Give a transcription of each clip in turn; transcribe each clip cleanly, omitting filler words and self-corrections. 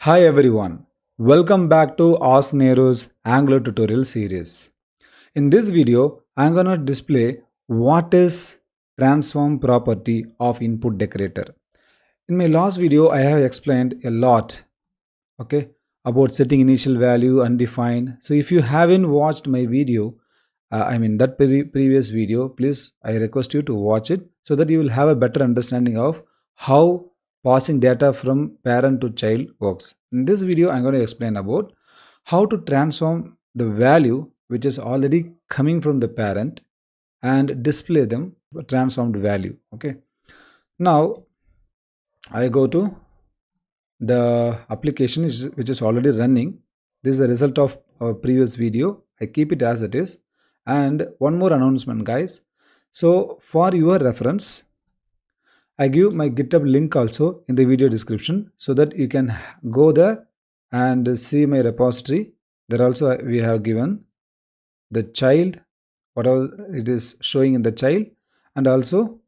Hi everyone, welcome back to asknehru's Angular tutorial series. In this video, I'm gonna display what is transform property of input decorator. In my last video, I have explained a lot, okay, about setting initial value undefined. So if you haven't watched my video, that previous video, please I request you to watch it so that you will have a better understanding of how passing data from parent to child works. In this video, I'm going to explain about how to transform the value which is already coming from the parent and display them transformed value. Okay. Now I go to the application which is already running. This is the result of our previous video. I keep it as it is. And one more announcement, guys. So for your reference, I give my GitHub link also in the video description so that you can go there and see my repository. There also we have given the child, whatever it is showing in the child, and also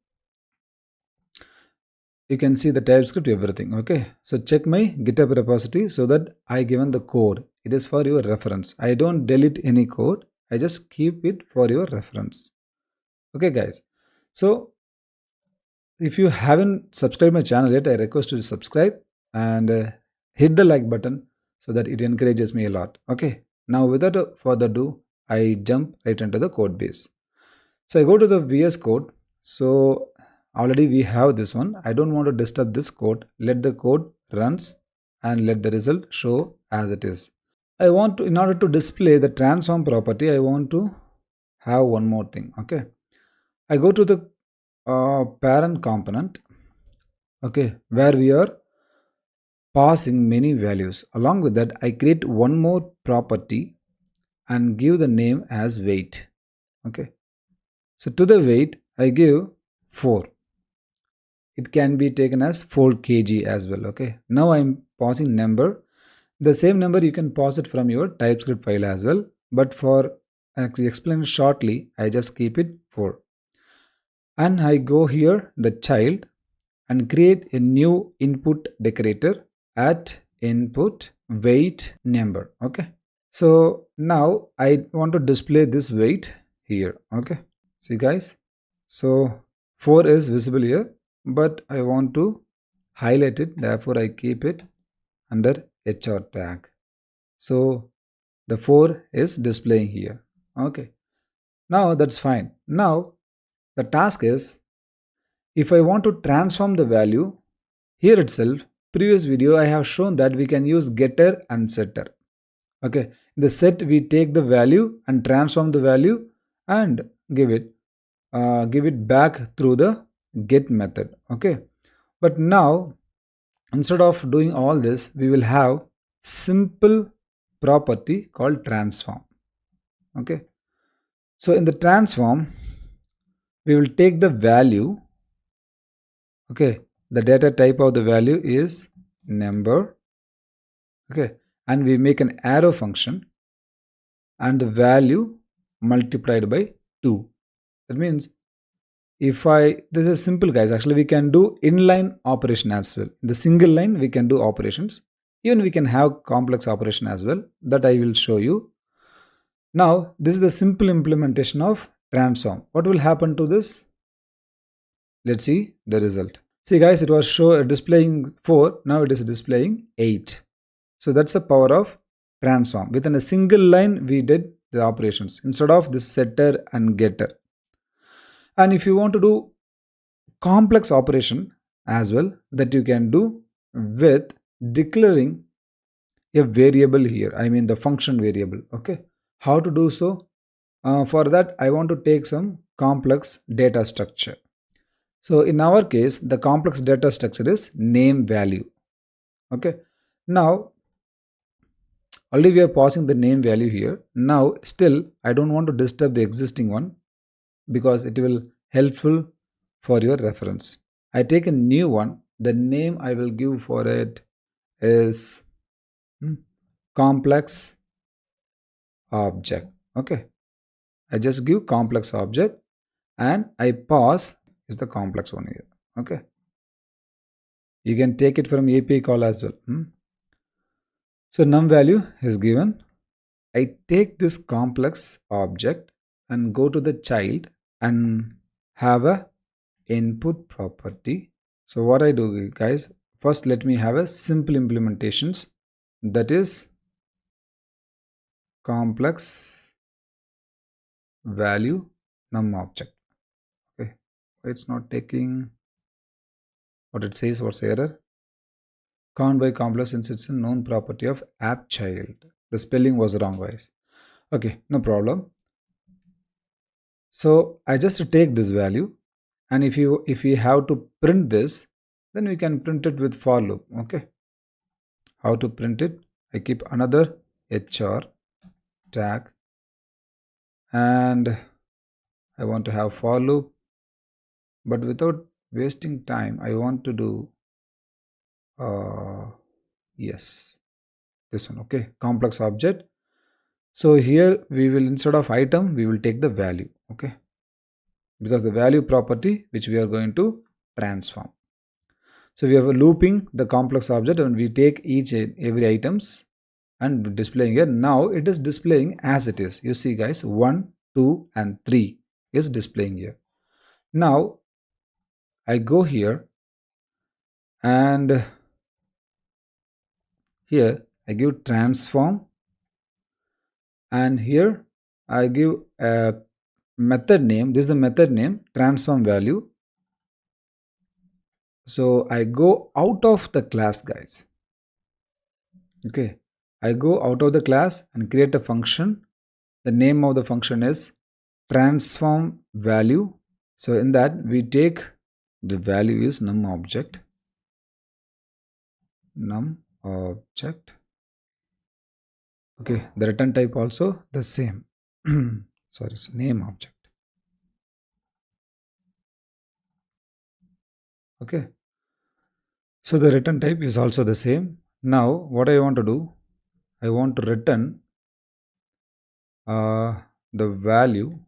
you can see the TypeScript, everything. Okay, so check my GitHub repository so that I given the code. It is for your reference. I don't delete any code. I just keep it for your reference. Okay, guys. So if you haven't subscribed my channel yet, I request you to subscribe and hit the like button so that it encourages me a lot. Okay, now without further ado, I jump right into the code base. So I go to the VS Code. So already we have this one. I don't want to disturb this code. Let the code runs and let the result show as it is. I want to, in order to display the transform property, I want to have one more thing. Okay, I go to the parent component. Okay, where we are passing many values. Along with that, I create one more property and give the name as weight. Okay, so to the weight, I give 4. It can be taken as 4 kg as well. Okay, now I'm passing number. The same number you can pass it from your TypeScript file as well, but for explain shortly, I just keep it 4. And I go here the child and create a new input decorator at input weight number. Okay, so now I want to display this weight here. Okay, see guys, so 4 is visible here, but I want to highlight it, therefore I keep it under HR tag. So the 4 is displaying here. Okay, now that's fine. Now the task is, if I want to transform the value, here itself, previous video I have shown that we can use getter and setter. Okay, in the set we take the value and transform the value and give it back through the get method. Okay, but now instead of doing all this, we will have simple property called transform. Okay, so in the transform, we will take the value. Okay, the data type of the value is number. Okay, and we make an arrow function and the value multiplied by 2. That means this is simple, guys. Actually, we can do inline operation as well. In the single line, we can do operations. Even we can have complex operation as well. That I will show you. Now, this is the simple implementation of transform. What will happen to this? Let's see the result. See guys, it was displaying 4. Now it is displaying 8. So that's the power of transform. Within a single line, we did the operations instead of this setter and getter. And if you want to do complex operation as well, that you can do with declaring a variable here. I mean the function variable. Okay, how to do so? For that, I want to take some complex data structure. So in our case, the complex data structure is name value. Okay, now already we are passing the name value here. Now still I don't want to disturb the existing one because it will helpful for your reference. I take a new one. The name I will give for it is complex object. Okay, I just give complex object and I pass is the complex one here. Okay, you can take it from API call as well. So num value is given. I take this complex object and go to the child and have a input property. So what I do, guys, first let me have a simple implementations, that is complex value num object. Okay, it's not taking what it says. What's the error? Count by complex, since it's a known property of app child. The spelling was wrong, guys. Okay, no problem. So I just take this value, and if we have to print this, then we can print it with for loop. Okay, how to print it? I keep another hr tag, and I want to have for loop, but without wasting time, I want to do yes, this one. Okay, complex object. So here we will, instead of item, we will take the value. Okay, because the value property which we are going to transform. So we are looping the complex object, and we take each and every items and displaying here. Now it is displaying as it is. You see, guys, 1, 2 and 3 is displaying here. Now I go here, and here I give transform, and here I give a method name. This is the method name, transform value. So I go out of the class, guys. Okay, I go out of the class and create a function. The name of the function is transform value. So in that we take the value is num object. Okay, the return type also the same. Sorry, it's name object. Okay, so the return type is also the same. Now what I want to do, I want to return the value,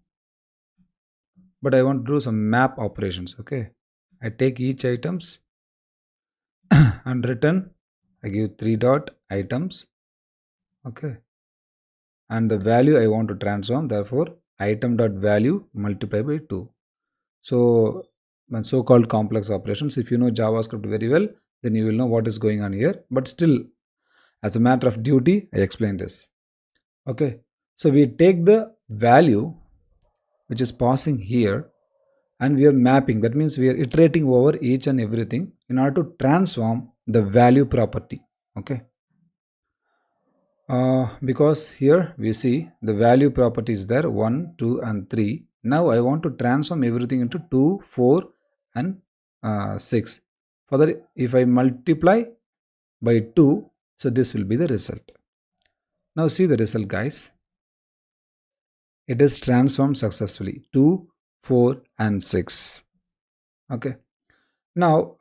but I want to do some map operations. Okay, I take each items and return. I give 3 dot items. Okay, and the value I want to transform, therefore item dot value multiply by 2. So so-called complex operations, if you know JavaScript very well, then you will know what is going on here, but still, as a matter of duty, I explain this. Okay, so we take the value which is passing here, and we are mapping. That means we are iterating over each and everything in order to transform the value property. Okay, because here we see the value property is there, 1, 2 and 3. Now I want to transform everything into 2, 4 and 6. Further, if I multiply by 2, so this will be the result. Now see the result, guys. It is transformed successfully, 2, 4 and 6. Okay, now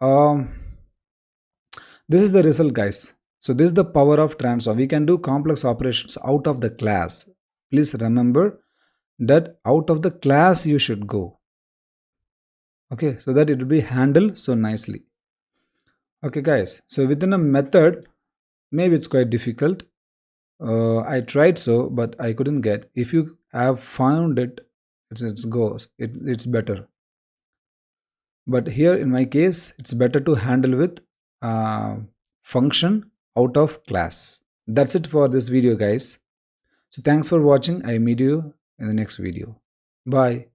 this is the result, guys. So this is the power of transform. We can do complex operations out of the class. Please remember that out of the class you should go. Okay, so that it will be handled so nicely. Okay, guys, so within a method, maybe it's quite difficult. I tried so, but I couldn't get. If you have found it, it's better. But here in my case, it's better to handle with function out of class. That's it for this video, guys. So thanks for watching. I meet you in the next video. Bye.